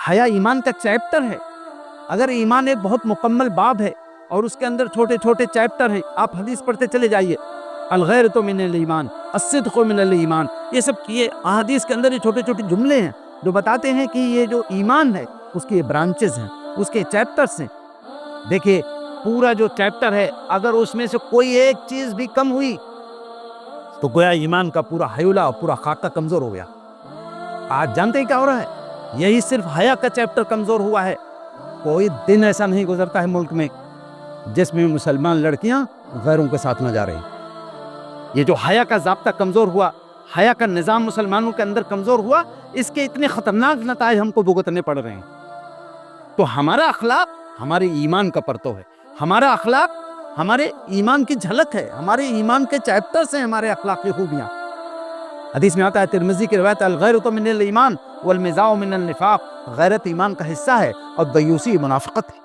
حیا ایمان کا چیپٹر ہے. اگر ایمان ایک بہت مکمل باب ہے اور اس کے اندر چھوٹے چھوٹے چیپٹر ہیں، آپ حدیث پڑھتے چلے جائیے، الغیرۃ من الایمان، الصدق من الایمان، یہ سب یہ احادیث کے اندر یہ چھوٹے چھوٹے جملے ہیں جو بتاتے ہیں کہ یہ جو ایمان ہے اس کے برانچز ہیں، اس کے چیپٹرز ہیں. دیکھیے پورا جو چیپٹر ہے اگر اس میں سے کوئی ایک چیز بھی کم ہوئی تو گویا ایمان کا پورا حیولہ اور پورا خاکہ کمزور ہو گیا. آج جانتے ہیں کیا ہو رہا ہے؟ یہی صرف حیا کا چیپٹر کمزور ہوا ہے. کوئی دن ایسا نہیں گزرتا ہے ملک میں جس میں مسلمان لڑکیاں غیروں کے ساتھ نہ جا رہی. یہ جو حیا کا ضابطہ کمزور ہوا، حیا کا نظام مسلمانوں کے اندر کمزور ہوا، اس کے اتنے خطرناک نتائج ہم کو بھگتنے پڑ رہے ہیں. تو ہمارا اخلاق ہمارے ایمان کا پرتو ہے، ہمارا اخلاق ہمارے ایمان کی جھلک ہے، ہمارے ایمان کے چیپٹرز ہیں ہمارے اخلاقی خوبیاں. حدیث میں آتا ہے ترمذی کی روایت، الغیرۃ من الایمان والمزاح من النفاق، غیرت ایمان کا حصہ ہے اور دیوسی منافقت ہے.